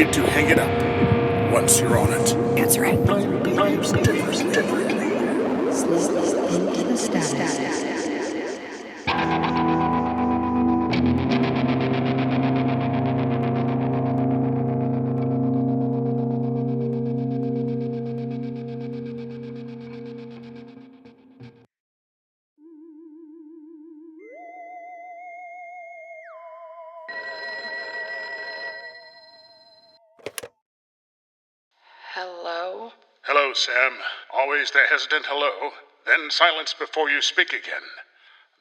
get to hang it up once you're on it. Answer it. Time behaves differently. Slip into the status. Hello? Hello, Sam. Always the hesitant hello, then silence before you speak again.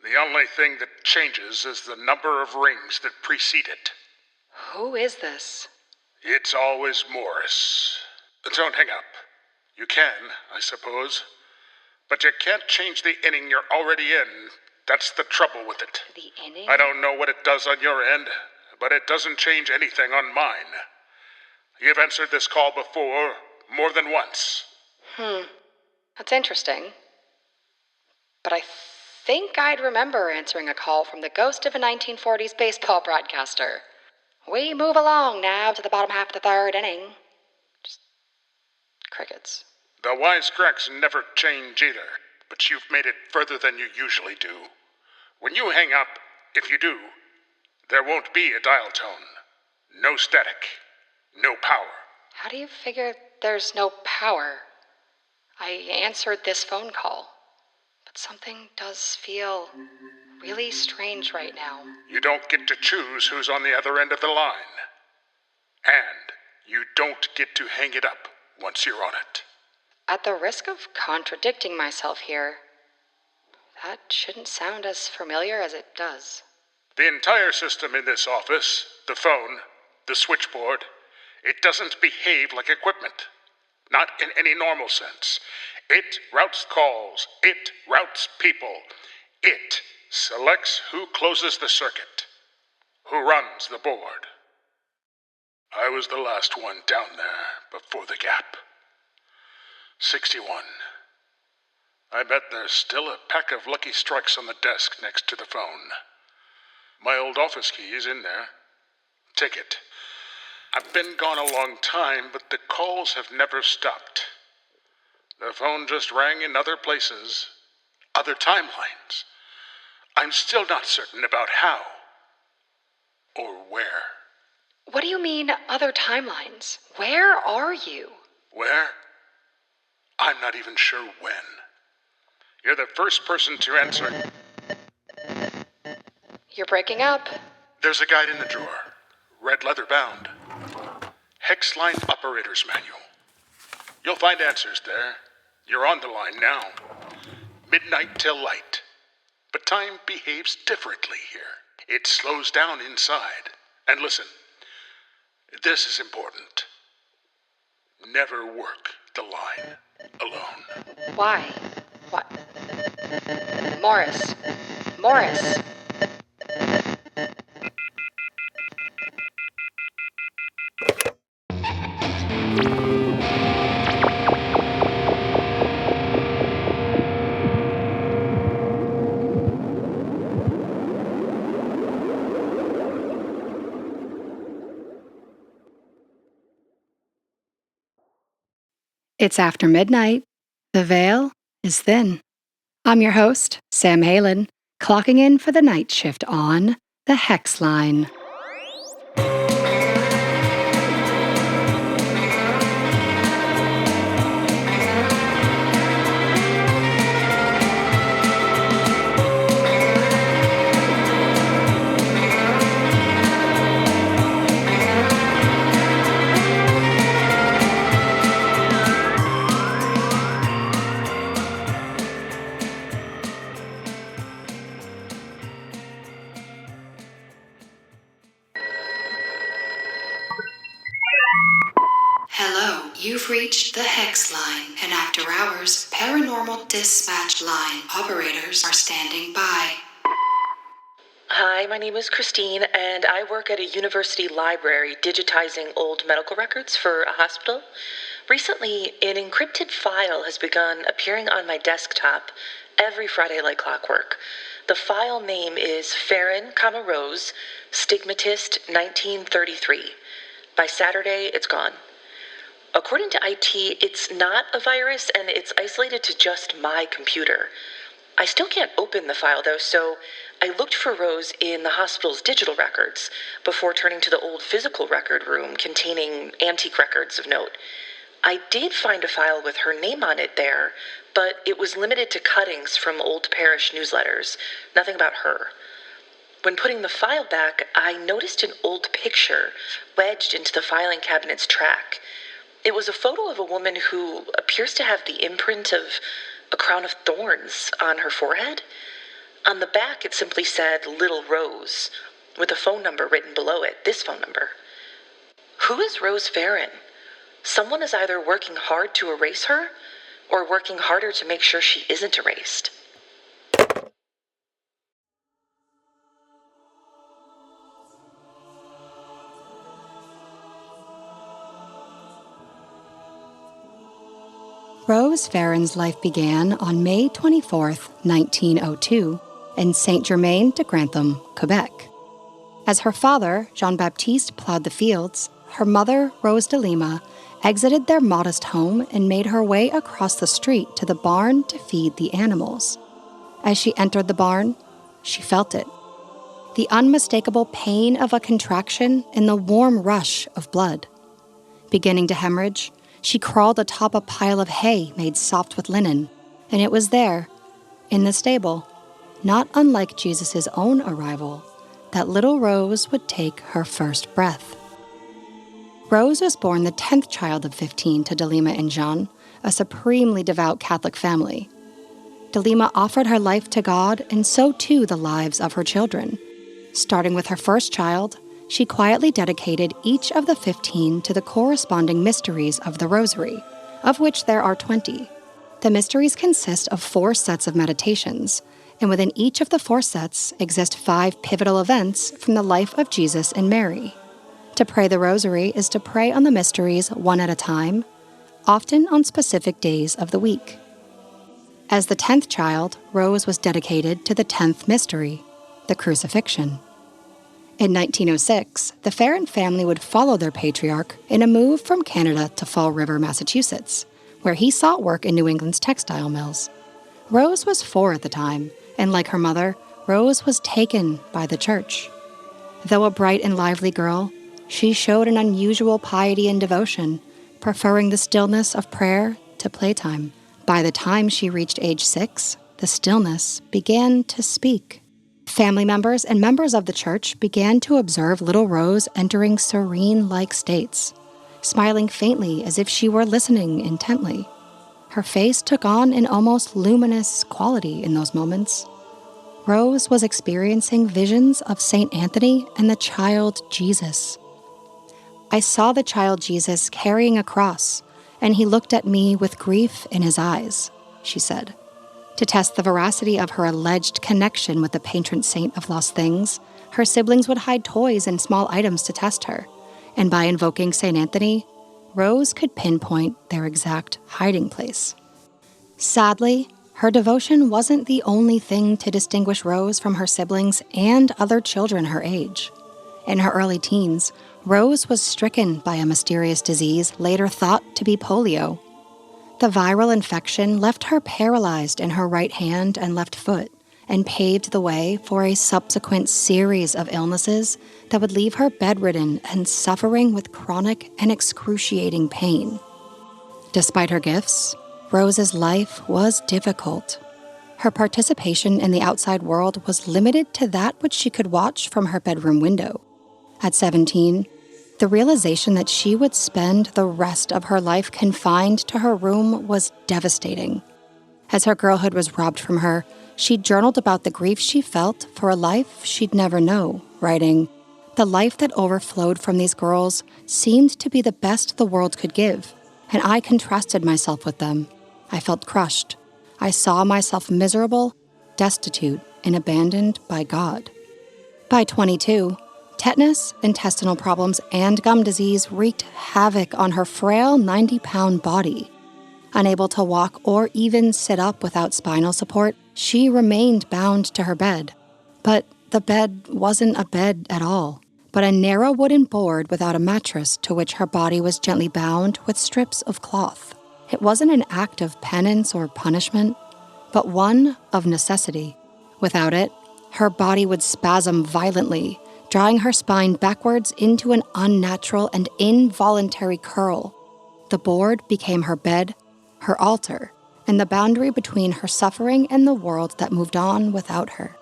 The only thing that changes is the number of rings that precede it. Who is this? It's always Morris. Don't hang up. You can, I suppose. But you can't change the inning you're already in. That's the trouble with it. The inning? I don't know what it does on your end, but it doesn't change anything on mine. You've answered this call before, more than once. That's interesting. But I think I'd remember answering a call from the ghost of a 1940s baseball broadcaster. We move along now to the bottom half of the third inning. Just crickets. The wisecracks never change either, but you've made it further than you usually do. When you hang up, if you do, there won't be a dial tone. No static. No power. How do you figure there's no power? I answered this phone call, but something does feel really strange right now. You don't get to choose who's on the other end of the line. And you don't get to hang it up once you're on it. At the risk of contradicting myself here, that shouldn't sound as familiar as it does. The entire system in this office, the phone, the switchboard, it doesn't behave like equipment. Not in any normal sense. It routes calls. It routes people. It selects who closes the circuit, who runs the board. I was the last one down there before the gap. 61. I bet there's still a pack of Lucky Strikes on the desk next to the phone. My old office key is in there. Take it. I've been gone a long time, but the calls have never stopped. The phone just rang in other places, other timelines. I'm still not certain about how or where. What do you mean, other timelines? Where are you? Where? I'm not even sure when. You're the first person to answer. You're breaking up. There's a guide in the drawer, red leather bound. Hex Line Operator's Manual. You'll find answers there. You're on the line now. Midnight till light. But time behaves differently here. It slows down inside. And listen, this is important. Never work the line alone. Why? What? Morris. Morris. It's after midnight. The veil is thin. I'm your host, Sam Halen, clocking in for the night shift on the Hex Line. Hello, you've reached the Hex Line, an after-hours paranormal dispatch line. Operators are standing by. Hi, my name is Christine, and I work at a university library digitizing old medical records for a hospital. Recently, an encrypted file has begun appearing on my desktop every Friday like clockwork. The file name is Ferron, Rose, Stigmatist 1933. By Saturday, it's gone. According to IT, it's not a virus and it's isolated to just my computer. I still can't open the file though, so I looked for Rose in the hospital's digital records before turning to the old physical record room containing antique records of note. I did find a file with her name on it there, but it was limited to cuttings from old parish newsletters, nothing about her. When putting the file back, I noticed an old picture wedged into the filing cabinet's track. It was a photo of a woman who appears to have the imprint of a crown of thorns on her forehead. On the back, it simply said Little Rose, with a phone number written below it, this phone number. Who is Rose Ferron? Someone is either working hard to erase her, or working harder to make sure she isn't erased. Rose Ferron's life began on May 24, 1902, in Saint-Germain-de-Grantham, Quebec. As her father, Jean-Baptiste, plowed the fields, her mother, Rose de Lima, exited their modest home and made her way across the street to the barn to feed the animals. As she entered the barn, she felt it. The unmistakable pain of a contraction and the warm rush of blood. Beginning to hemorrhage, she crawled atop a pile of hay made soft with linen, and it was there, in the stable, not unlike Jesus' own arrival, that little Rose would take her first breath. Rose was born the 10th child of 15 to de Lima and Jean, a supremely devout Catholic family. De Lima offered her life to God, and so too the lives of her children. Starting with her first child, she quietly dedicated each of the 15 to the corresponding mysteries of the Rosary, of which there are 20. The mysteries consist of 4 sets of meditations, and within each of the 4 sets exist 5 pivotal events from the life of Jesus and Mary. To pray the Rosary is to pray on the mysteries one at a time, often on specific days of the week. As the 10th child, Rose was dedicated to the 10th mystery, the Crucifixion. In 1906, the Ferron family would follow their patriarch in a move from Canada to Fall River, Massachusetts, where he sought work in New England's textile mills. Rose was 4 at the time, and like her mother, Rose was taken by the church. Though a bright and lively girl, she showed an unusual piety and devotion, preferring the stillness of prayer to playtime. By the time she reached age 6, the stillness began to speak. Family members and members of the church began to observe little Rose entering serene-like states, smiling faintly as if she were listening intently. Her face took on an almost luminous quality in those moments. Rose was experiencing visions of St. Anthony and the child Jesus. I saw the child Jesus carrying a cross, and he looked at me with grief in his eyes, she said. To test the veracity of her alleged connection with the patron saint of lost things, her siblings would hide toys and small items to test her, and by invoking St. Anthony, Rose could pinpoint their exact hiding place. Sadly, her devotion wasn't the only thing to distinguish Rose from her siblings and other children her age. In her early teens, Rose was stricken by a mysterious disease later thought to be polio. The viral infection left her paralyzed in her right hand and left foot, and paved the way for a subsequent series of illnesses that would leave her bedridden and suffering with chronic and excruciating pain. Despite her gifts, Rose's life was difficult. Her participation in the outside world was limited to that which she could watch from her bedroom window. At 17, the realization that she would spend the rest of her life confined to her room was devastating. As her girlhood was robbed from her, she journaled about the grief she felt for a life she'd never know, writing, "The life that overflowed from these girls seemed to be the best the world could give, and I contrasted myself with them. I felt crushed. I saw myself miserable, destitute, and abandoned by God." By 22, tetanus, intestinal problems, and gum disease wreaked havoc on her frail 90-pound body. Unable to walk or even sit up without spinal support, she remained bound to her bed. But the bed wasn't a bed at all, but a narrow wooden board without a mattress to which her body was gently bound with strips of cloth. It wasn't an act of penance or punishment, but one of necessity. Without it, her body would spasm violently, drawing her spine backwards into an unnatural and involuntary curl. The board became her bed, her altar, and the boundary between her suffering and the world that moved on without her.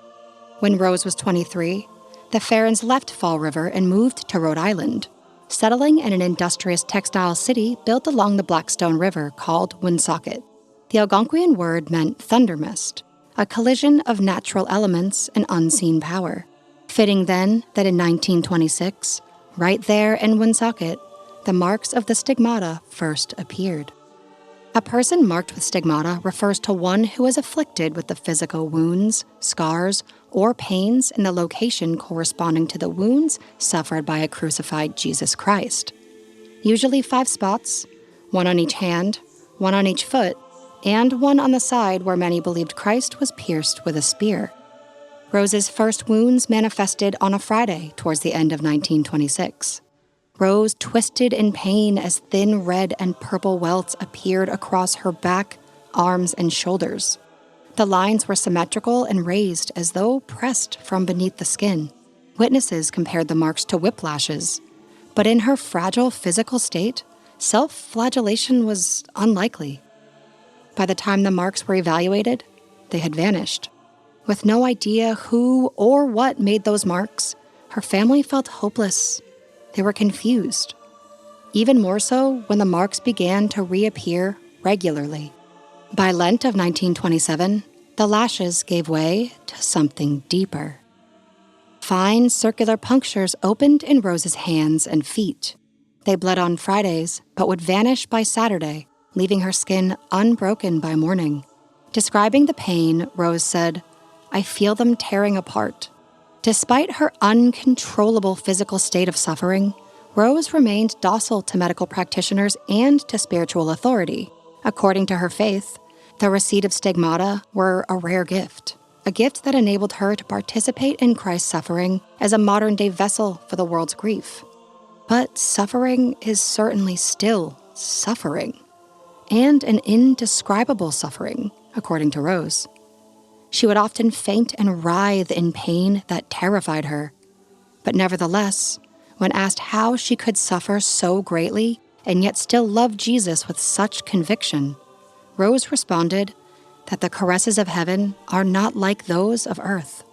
When Rose was 23, the Ferrons left Fall River and moved to Rhode Island, settling in an industrious textile city built along the Blackstone River called Woonsocket. The Algonquian word meant thunder mist, a collision of natural elements and unseen power. Fitting then that in 1926, right there in Woonsocket, the marks of the stigmata first appeared. A person marked with stigmata refers to one who is afflicted with the physical wounds, scars, or pains in the location corresponding to the wounds suffered by a crucified Jesus Christ. Usually 5 spots, 1 on each hand, 1 on each foot, and 1 on the side where many believed Christ was pierced with a spear. Rose's first wounds manifested on a Friday towards the end of 1926. Rose twisted in pain as thin red and purple welts appeared across her back, arms, and shoulders. The lines were symmetrical and raised as though pressed from beneath the skin. Witnesses compared the marks to whiplashes, but in her fragile physical state, self-flagellation was unlikely. By the time the marks were evaluated, they had vanished. With no idea who or what made those marks, her family felt hopeless. They were confused. Even more so when the marks began to reappear regularly. By Lent of 1927, the lashes gave way to something deeper. Fine circular punctures opened in Rose's hands and feet. They bled on Fridays, but would vanish by Saturday, leaving her skin unbroken by morning. Describing the pain, Rose said, "I feel them tearing apart." Despite her uncontrollable physical state of suffering, Rose remained docile to medical practitioners and to spiritual authority. According to her faith, the receipt of stigmata were a rare gift, a gift that enabled her to participate in Christ's suffering as a modern-day vessel for the world's grief. But suffering is certainly still suffering, and an indescribable suffering, according to Rose. She would often faint and writhe in pain that terrified her. But nevertheless, when asked how she could suffer so greatly and yet still love Jesus with such conviction, Rose responded that the caresses of heaven are not like those of earth.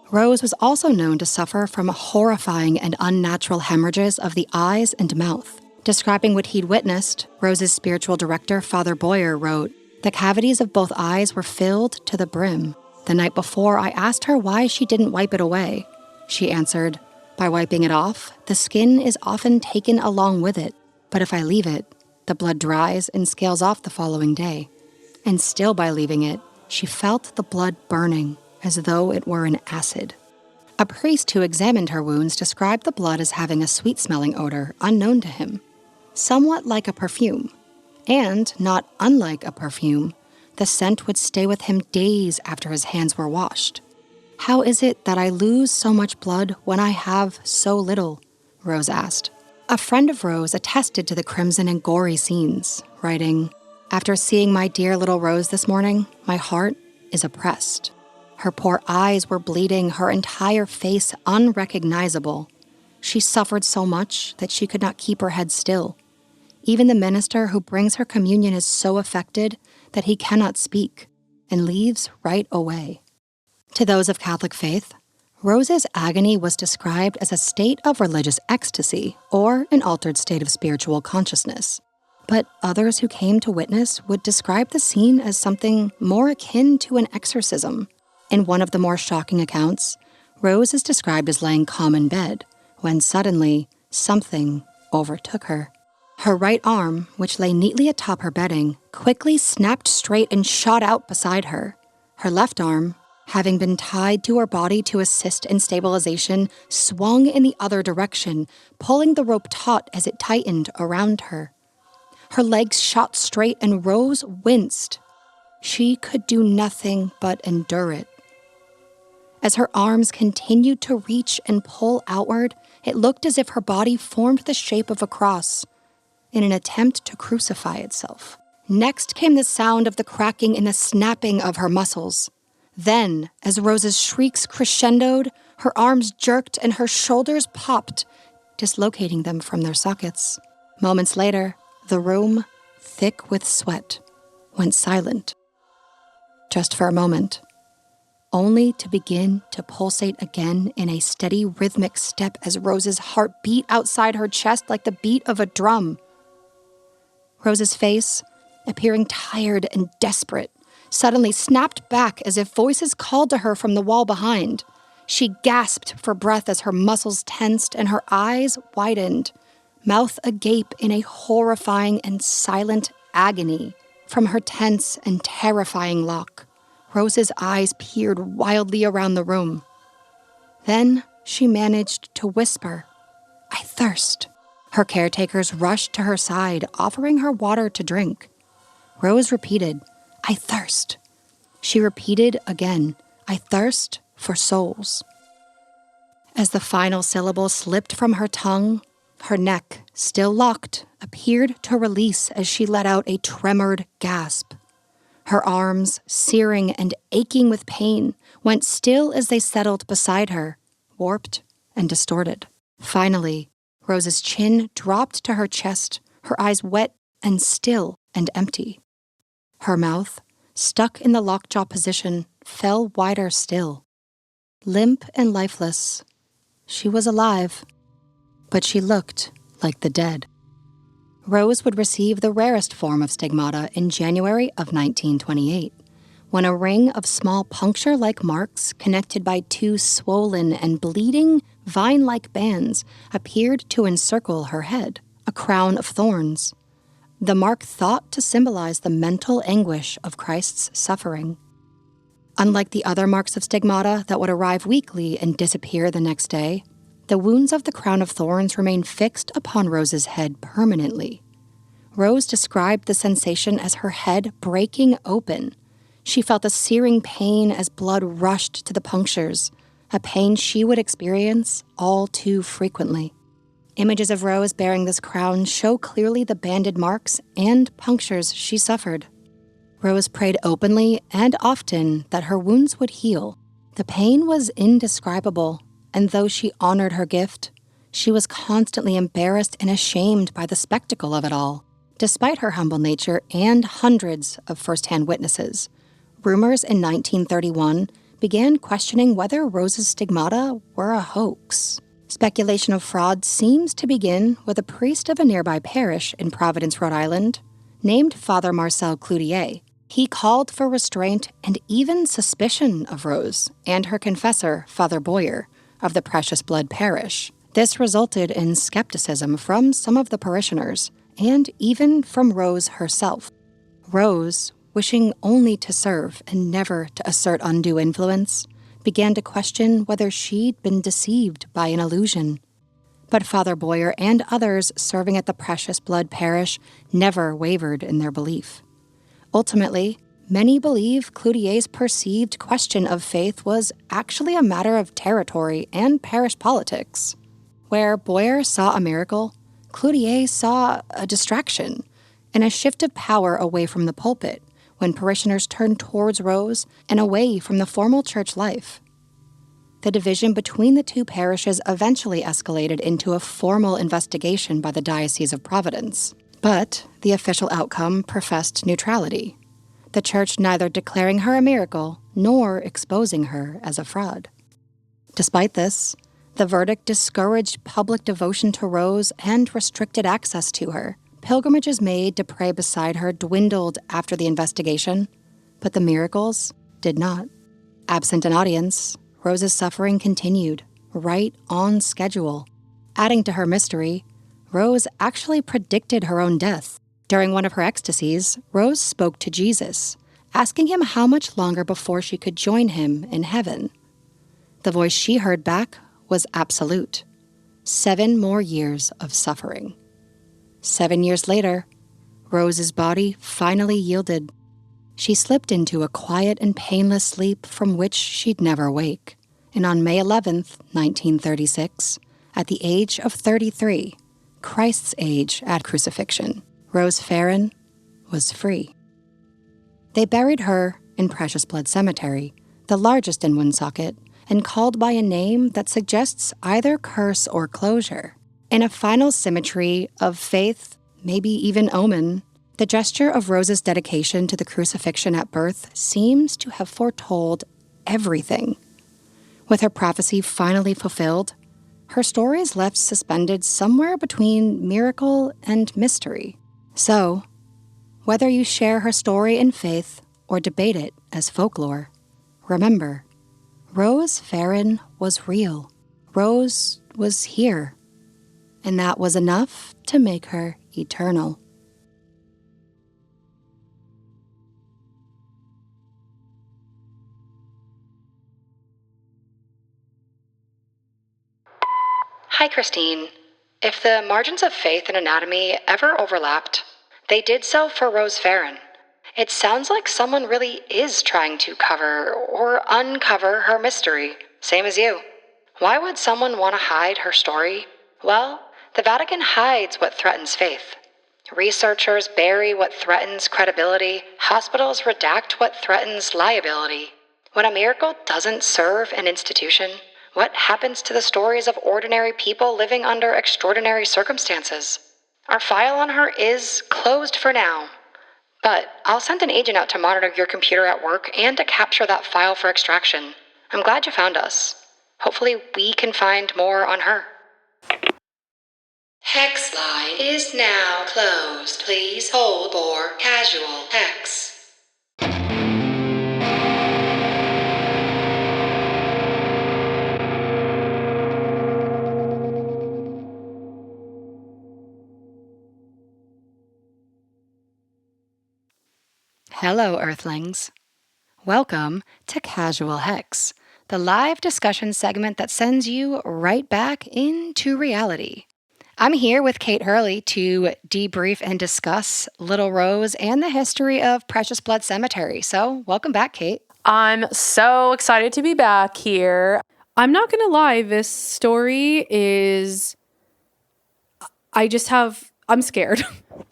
Rose was also known to suffer from horrifying and unnatural hemorrhages of the eyes and mouth. Describing what he'd witnessed, Rose's spiritual director, Father Boyer, wrote, "The cavities of both eyes were filled to the brim. The night before, I asked her why she didn't wipe it away. She answered, 'By wiping it off, the skin is often taken along with it. But if I leave it, the blood dries and scales off the following day.' And still by leaving it, she felt the blood burning, as though it were an acid." A priest who examined her wounds described the blood as having a sweet-smelling odor unknown to him, somewhat like a perfume. And, not unlike a perfume, the scent would stay with him days after his hands were washed. "How is it that I lose so much blood when I have so little?" Rose asked. A friend of Rose attested to the crimson and gory scenes, writing, "After seeing my dear little Rose this morning, my heart is oppressed. Her poor eyes were bleeding, her entire face unrecognizable. She suffered so much that she could not keep her head still. Even the minister who brings her communion is so affected that he cannot speak and leaves right away." To those of Catholic faith, Rose's agony was described as a state of religious ecstasy or an altered state of spiritual consciousness. But others who came to witness would describe the scene as something more akin to an exorcism. In one of the more shocking accounts, Rose is described as laying calm in bed when suddenly something overtook her. Her right arm, which lay neatly atop her bedding, quickly snapped straight and shot out beside her. Her left arm, having been tied to her body to assist in stabilization, swung in the other direction, pulling the rope taut as it tightened around her. Her legs shot straight and Rose winced. She could do nothing but endure it. As her arms continued to reach and pull outward, it looked as if her body formed the shape of a cross in an attempt to crucify itself. Next came the sound of the cracking and the snapping of her muscles. Then, as Rose's shrieks crescendoed, her arms jerked and her shoulders popped, dislocating them from their sockets. Moments later, the room, thick with sweat, went silent. Just for a moment, only to begin to pulsate again in a steady rhythmic step as Rose's heart beat outside her chest like the beat of a drum. Rose's face, appearing tired and desperate, suddenly snapped back as if voices called to her from the wall behind. She gasped for breath as her muscles tensed and her eyes widened, mouth agape in a horrifying and silent agony. From her tense and terrifying lock, Rose's eyes peered wildly around the room. Then she managed to whisper, "I thirst." Her caretakers rushed to her side, offering her water to drink. Rose repeated, "I thirst." She repeated again, "I thirst for souls." As the final syllable slipped from her tongue, her neck, still locked, appeared to release as she let out a tremored gasp. Her arms, searing and aching with pain, went still as they settled beside her, warped and distorted. Finally, Rose's chin dropped to her chest, her eyes wet and still and empty. Her mouth, stuck in the lockjaw position, fell wider still. Limp and lifeless, she was alive, but she looked like the dead. Rose would receive the rarest form of stigmata in January of 1928, when a ring of small puncture-like marks connected by two swollen and bleeding vine-like bands appeared to encircle her head, a crown of thorns. The mark thought to symbolize the mental anguish of Christ's suffering. Unlike the other marks of stigmata that would arrive weekly and disappear the next day, the wounds of the crown of thorns remained fixed upon Rose's head permanently. Rose described the sensation as her head breaking open. She felt a searing pain as blood rushed to the punctures, a pain she would experience all too frequently. Images of Rose bearing this crown show clearly the banded marks and punctures she suffered. Rose prayed openly and often that her wounds would heal. The pain was indescribable, and though she honored her gift, she was constantly embarrassed and ashamed by the spectacle of it all. Despite her humble nature and hundreds of first-hand witnesses, rumors in 1931 began questioning whether Rose's stigmata were a hoax. Speculation of fraud seems to begin with a priest of a nearby parish in Providence, Rhode Island, named Father Marcel Cloutier. He called for restraint and even suspicion of Rose and her confessor, Father Boyer, of the Precious Blood Parish. This resulted in skepticism from some of the parishioners, and even from Rose herself. Rose, wishing only to serve and never to assert undue influence, began to question whether she'd been deceived by an illusion. But Father Boyer and others serving at the Precious Blood Parish never wavered in their belief. Ultimately, many believe Cloutier's perceived question of faith was actually a matter of territory and parish politics. Where Boyer saw a miracle, Cloutier saw a distraction and a shift of power away from the pulpit when parishioners turned towards Rose and away from the formal church life. The division between the two parishes eventually escalated into a formal investigation by the Diocese of Providence. But the official outcome professed neutrality, the church neither declaring her a miracle nor exposing her as a fraud. Despite this, the verdict discouraged public devotion to Rose and restricted access to her. Pilgrimages made to pray beside her dwindled after the investigation, but the miracles did not. Absent an audience, Rose's suffering continued, right on schedule. Adding to her mystery, Rose actually predicted her own death. During one of her ecstasies, Rose spoke to Jesus, asking him how much longer before she could join him in heaven. The voice she heard back was absolute. 7 more years of suffering. 7 years later, Rose's body finally yielded. She slipped into a quiet and painless sleep from which she'd never wake. And on May 11th, 1936, at the age of 33, Christ's age at crucifixion, Rose Ferron was free. They buried her in Precious Blood Cemetery, the largest in Woonsocket, and called by a name that suggests either curse or closure. In a final symmetry of faith, maybe even omen, the gesture of Rose's dedication to the crucifixion at birth seems to have foretold everything. With her prophecy finally fulfilled, her story is left suspended somewhere between miracle and mystery. So, whether you share her story in faith or debate it as folklore, remember, Rose Ferron was real. Rose was here. And that was enough to make her eternal. Hi, Christine. If the margins of faith and anatomy ever overlapped, they did so for Rose Ferron. It sounds like someone really is trying to cover or uncover her mystery, same as you. Why would someone want to hide her story? Well, the Vatican hides what threatens faith. Researchers bury what threatens credibility. Hospitals redact what threatens liability. When a miracle doesn't serve an institution, what happens to the stories of ordinary people living under extraordinary circumstances? Our file on her is closed for now, but I'll send an agent out to monitor your computer at work and to capture that file for extraction. I'm glad you found us. Hopefully we can find more on her. Hex Line is now closed. Please hold for casual hex. Hello, Earthlings. Welcome to Casual Hex, the live discussion segment that sends you right back into reality. I'm here with Cait Hurley to debrief and discuss Little Rose and the history of Precious Blood Cemetery. So, welcome back, Cait. I'm so excited to be back here. I'm not going to lie, this story is... I'm scared.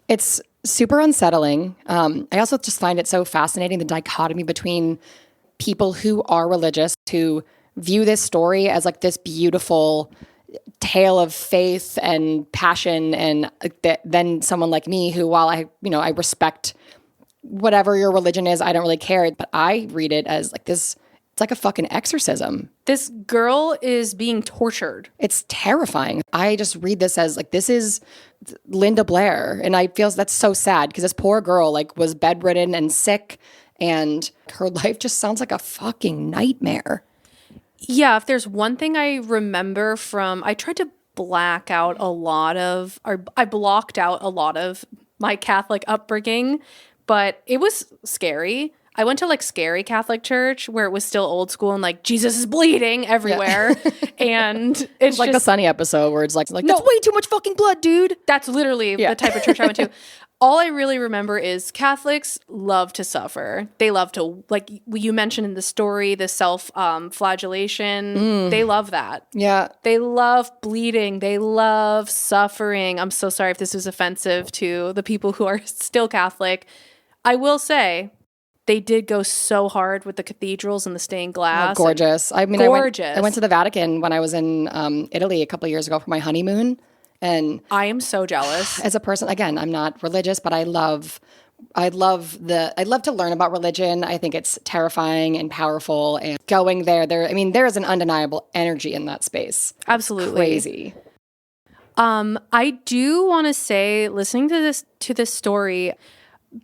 It's super unsettling. I also just find it so fascinating, the dichotomy between people who are religious, who view this story as like this beautiful tale of faith and passion, and then someone like me who, while I respect whatever your religion is, I don't really care, but I read it as like this, it's like a fucking exorcism. This girl is being tortured. It's terrifying. I just read this as like, this is Linda Blair. And I feel that's so sad because this poor girl like was bedridden and sick, and her life just sounds like a fucking nightmare. Yeah, if there's one thing I remember from, I tried to black out a lot of, or I blocked out a lot of my Catholic upbringing, but it was scary. I went to like scary Catholic church where it was still old school and like Jesus is bleeding everywhere. Yeah. And it's like just, the Sunny episode where it's like that's way too much fucking blood, dude. That's literally the type of church I went to. All I really remember is Catholics love to suffer. They love to, like you mentioned in the story, the self-flagellation. They love that. Yeah. They love bleeding. They love suffering. I'm so sorry if this is offensive to the people who are still Catholic. I will say, they did go so hard with the cathedrals and the stained glass. Oh, gorgeous. I mean, gorgeous. I went to the Vatican when I was in Italy a couple of years ago for my honeymoon. And I am so jealous. As a person, again, I'm not religious, but I love to learn about religion. I think it's terrifying and powerful, and going there is an undeniable energy in that space. Absolutely. Crazy. I do want to say, listening to this story,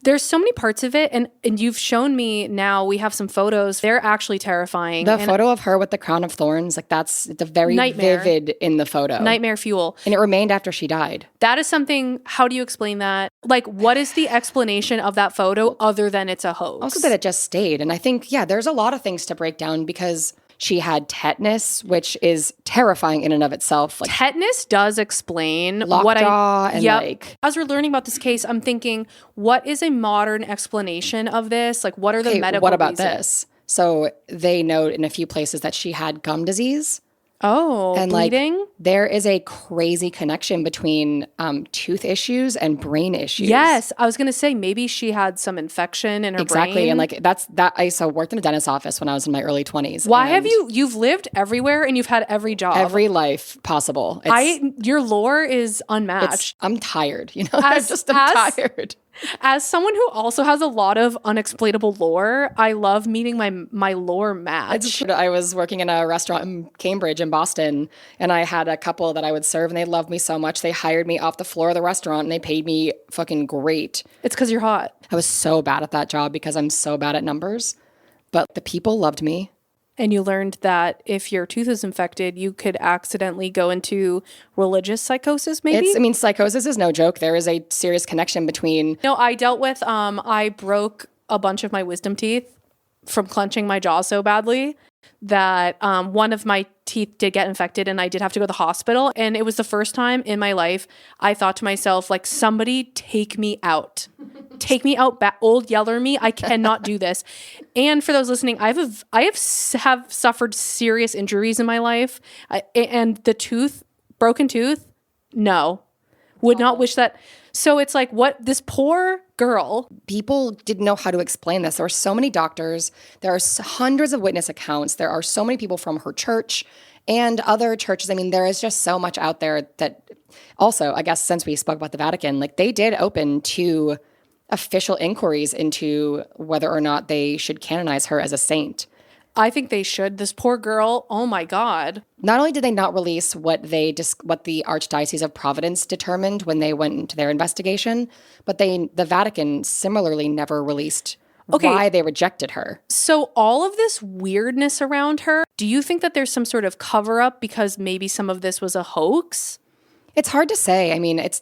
there's so many parts of it, and you've shown me now, we have some photos. They're actually terrifying. The photo of her with the crown of thorns, like it's very vivid in the photo. Nightmare fuel. And it remained after she died. That is something, how do you explain that? Like, what is the explanation of that photo other than it's a hoax? Also that it just stayed. And I think, there's a lot of things to break down because she had tetanus, which is terrifying in and of itself. Like, tetanus does explain lockjaw and As we're learning about this case, I'm thinking, what is a modern explanation of this? Like, what are the medical What about reasons? this? So they note in a few places that she had gum disease. Oh, And bleeding? there is a crazy connection between tooth issues and brain issues. Yes, I was going to say maybe she had some infection in her Exactly. brain. And I also worked in a dentist's office when I was in my early 20s. Why have you've lived everywhere and you've had every job. Every life possible. Your lore is unmatched. I'm tired, I'm tired. As someone who also has a lot of unexplainable lore, I love meeting my lore match. I was working in a restaurant in Cambridge in Boston, and I had a couple that I would serve, and they loved me so much. They hired me off the floor of the restaurant, and they paid me fucking great. It's because you're hot. I was so bad at that job because I'm so bad at numbers, but the people loved me. And you learned that if your tooth is infected, you could accidentally go into religious psychosis, maybe? Psychosis is no joke. There is a serious connection between... No, I dealt with, I broke a bunch of my wisdom teeth from clenching my jaw so badly that one of my teeth did get infected and I did have to go to the hospital. And it was the first time in my life I thought to myself, like, somebody take me out. Take me out, old Yeller me. I cannot do this. And for those listening, I have suffered serious injuries in my life. And the broken tooth, no. Would not wish that. So it's like, what, this poor girl. People didn't know how to explain this. There were so many doctors. There are hundreds of witness accounts. There are so many people from her church and other churches. There is just so much out there that also, I guess, since we spoke about the Vatican, like they did open to official inquiries into whether or not they should canonize her as a saint. I think they should. This poor girl, oh my God. Not only did they not release what the Archdiocese of Providence determined when they went into their investigation, but the Vatican similarly never released why they rejected her. So all of this weirdness around her, do you think that there's some sort of cover-up because maybe some of this was a hoax? It's hard to say.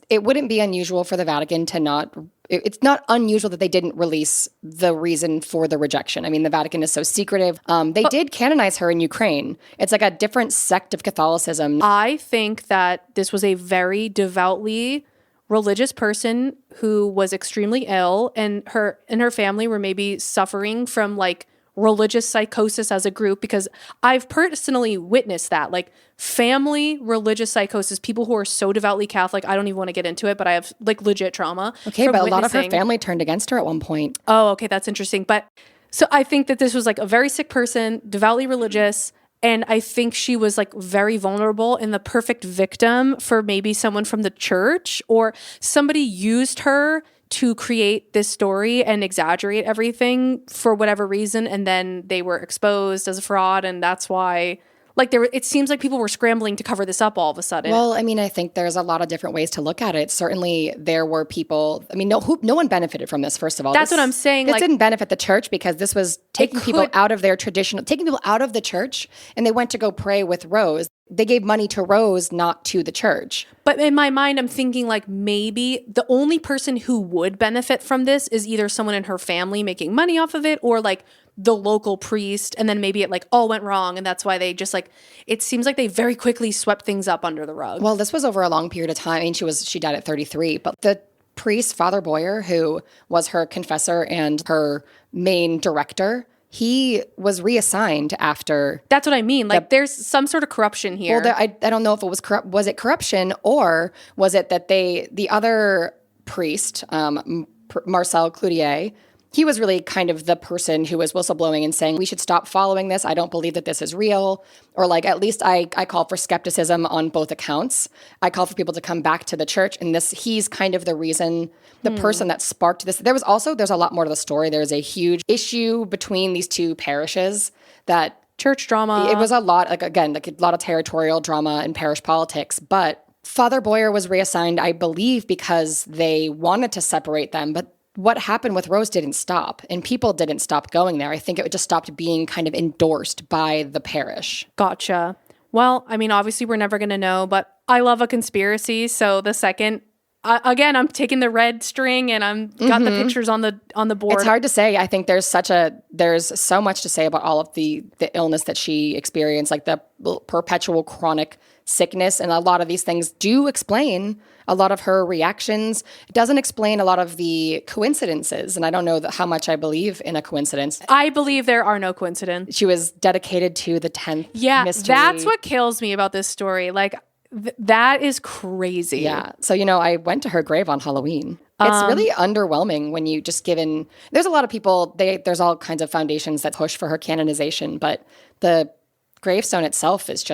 It wouldn't be unusual for the Vatican to not... It's not unusual that they didn't release the reason for the rejection. The Vatican is so secretive. They did canonize her in Ukraine. It's like a different sect of Catholicism. I think that this was a very devoutly religious person who was extremely ill, and her and her family were maybe suffering from like religious psychosis as a group, because I've personally witnessed that, like family religious psychosis, people who are so devoutly Catholic. I don't even want to get into it, but I have like legit trauma. Okay, but a lot of her family turned against her at one point. Oh, okay, that's interesting. But so I think that this was like a very sick person, devoutly religious, and I think she was like very vulnerable and the perfect victim for maybe someone from the church, or somebody used her to create this story and exaggerate everything for whatever reason, and then they were exposed as a fraud, and that's why, like, it seems like people were scrambling to cover this up all of a sudden. Well, I think there's a lot of different ways to look at it. Certainly, there were people. No one benefited from this. First of all, that's what I'm saying. This didn't benefit the church, because this was taking people out of their taking people out of the church, and they went to go pray with Rose. They gave money to Rose, not to the church. But in my mind, I'm thinking like maybe the only person who would benefit from this is either someone in her family making money off of it, or like the local priest, and then maybe it like all went wrong, and that's why they just like, it seems like they very quickly swept things up under the rug. Well, this was over a long period of time. She died at 33, but the priest, Father Boyer, who was her confessor and her main director, he was reassigned after. That's what I mean. Like, there's some sort of corruption here. Well, I don't know if it was corrupt. Was it corruption, or was it that the other priest, Marcel Cloutier, he was really kind of the person who was whistleblowing and saying, we should stop following this. I don't believe that this is real. Or like, at least I call for skepticism on both accounts. I call for people to come back to the church. And he's kind of the reason, the person that sparked this. There's a lot more to the story. There's a huge issue between these two parishes that church drama. It was a lot, like a lot of territorial drama and parish politics. But Father Boyer was reassigned, I believe, because they wanted to separate them. But what happened with Rose didn't stop, and people didn't stop going there. I think it just stopped being kind of endorsed by the parish. Gotcha. Well, obviously we're never going to know, but I love a conspiracy. So the second again, I'm taking the red string and I'm got the pictures on the board. It's hard to say. I think there's so much to say about all of the illness that she experienced, like the perpetual chronic sickness. And a lot of these things do explain a lot of her reactions. It doesn't explain a lot of the coincidences. And I don't know how much I believe in a coincidence. I believe there are no coincidences. She was dedicated to the 10th mystery. That's what kills me about this story. Like, that is crazy. Yeah. So, I went to her grave on Halloween. It's really underwhelming when you just given... There's a lot of people, there's all kinds of foundations that push for her canonization, but the gravestone itself is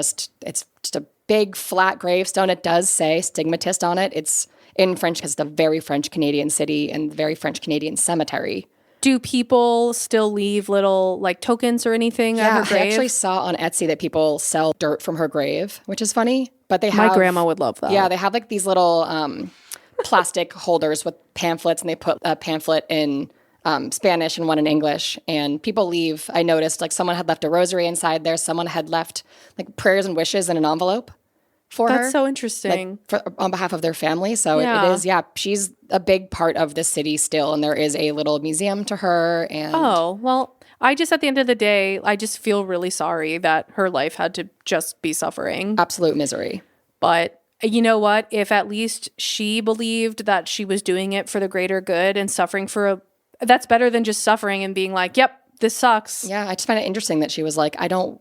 it's just a big flat gravestone. It does say Stigmatist on it. It's in French because it's a very French-Canadian city and very French-Canadian cemetery. Do people still leave little like tokens or anything at her grave? I actually saw on Etsy that people sell dirt from her grave, which is funny. But they have... My grandma would love that. Yeah, they have like these little plastic holders with pamphlets, and they put a pamphlet in Spanish and one in English. And people leave. I noticed like someone had left a rosary inside there. Someone had left like prayers and wishes in an envelope for her. That's so interesting. On behalf of their family. So it is, she's a big part of the city still. And there is a little museum to her. And at the end of the day, I just feel really sorry that her life had to just be suffering. Absolute misery. But you know what? If at least she believed that she was doing it for the greater good and suffering that's better than just suffering and being like, yep, this sucks. Yeah, I just find it interesting that she was like, I don't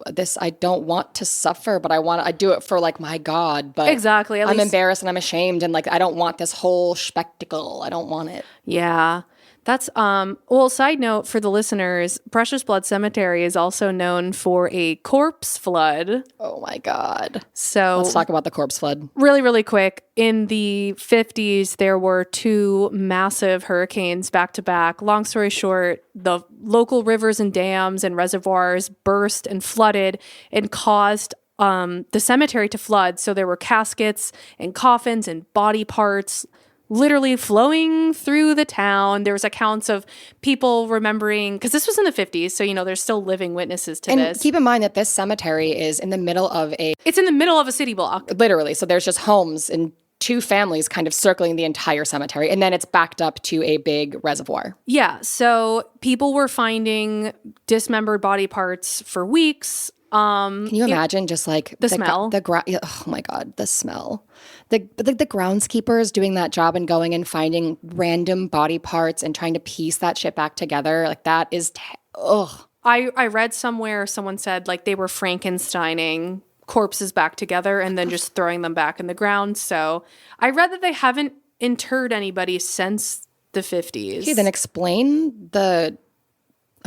want to suffer, but I do it for like my God. But exactly. I'm embarrassed and I'm ashamed, and like I don't want this whole spectacle. I don't want it. Yeah. That's side note for the listeners, Precious Blood Cemetery is also known for a corpse flood. Oh my God. So let's talk about the corpse flood. Really, really quick. In the 50s, there were 2 massive hurricanes back to back. Long story short, the local rivers and dams and reservoirs burst and flooded and caused the cemetery to flood. So there were caskets and coffins and body parts literally flowing through the town. There was accounts of people remembering, because this was in the 50s, so there's still living witnesses to this. And keep in mind that this cemetery is in the middle of it's in the middle of a city block. Literally. So there's just homes and 2 families kind of circling the entire cemetery, and then it's backed up to a big reservoir. Yeah. So people were finding dismembered body parts for weeks. Can you imagine just like the smell? Oh my God, the smell. The groundskeepers doing that job and going and finding random body parts and trying to piece that shit back together. Like that is, I read somewhere someone said like they were Frankensteining corpses back together and then just throwing them back in the ground. So I read that they haven't interred anybody since the 50s. Okay, then explain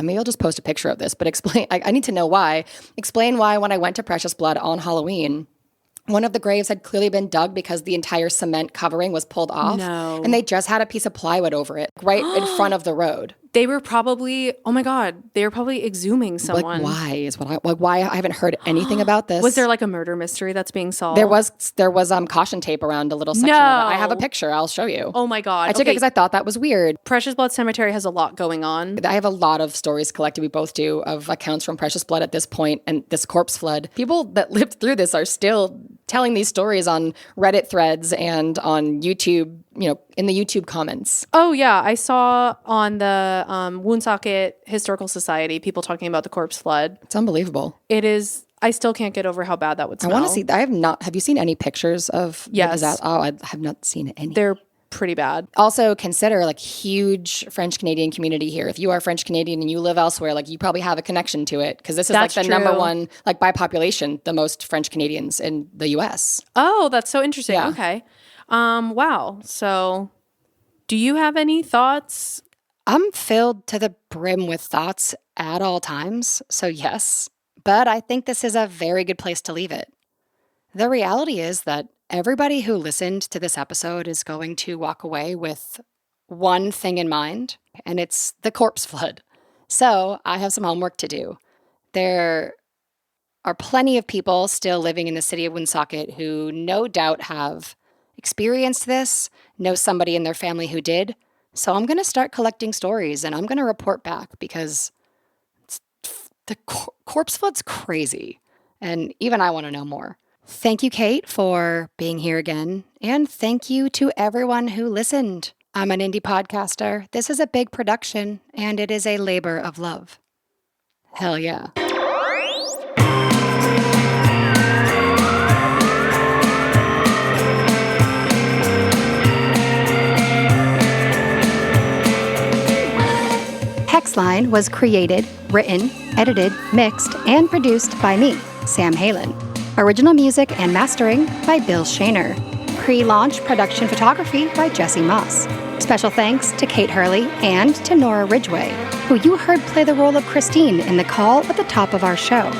maybe I'll just post a picture of this, but explain, I need to know why. Explain why when I went to Precious Blood on Halloween, one of the graves had clearly been dug because the entire cement covering was pulled off. No. And they just had a piece of plywood over it right in front of the road. They were probably, oh my God, they were probably exhuming someone. Why I haven't heard anything about this. Was there like a murder mystery that's being solved? There was caution tape around a little section of it. I have a picture. I'll show you. Oh my God. I took it because I thought that was weird. Precious Blood Cemetery has a lot going on. I have a lot of stories collected, we both do, of accounts from Precious Blood at this point and this corpse flood. People that lived through this are still telling these stories on Reddit threads and on YouTube, in the YouTube comments. Oh yeah, I saw on the Woonsocket Historical Society people talking about the corpse flood. It's unbelievable. It is. I still can't get over how bad that would smell. I want to see. Have you seen any pictures of? Yes. I have not seen any. They're pretty bad. Also consider like huge French Canadian community here. If you are French Canadian and you live elsewhere, like you probably have a connection to it because this is That's like the true. number one, like by population, the most French Canadians in the U.S. Oh, that's so interesting. Yeah. Okay. Wow. So do you have any thoughts? I'm filled to the brim with thoughts at all times. So yes, but I think this is a very good place to leave it. The reality is that everybody who listened to this episode is going to walk away with one thing in mind, and it's the corpse flood. So I have some homework to do. There are plenty of people still living in the city of Woonsocket who no doubt have experienced this, know somebody in their family who did. So I'm going to start collecting stories and I'm going to report back because the corpse flood's crazy. And even I want to know more. Thank you, Cait, for being here again. And thank you to everyone who listened. I'm an indie podcaster. This is a big production, and it is a labor of love. Hell yeah. Hex Line was created, written, edited, mixed, and produced by me, Sam Halen. Original music and mastering by Bill Shaner. Pre-launch production photography by Jesse Moss. Special thanks to Cait Hurley and to Nora Ridgway, who you heard play the role of Christine in the call at the top of our show.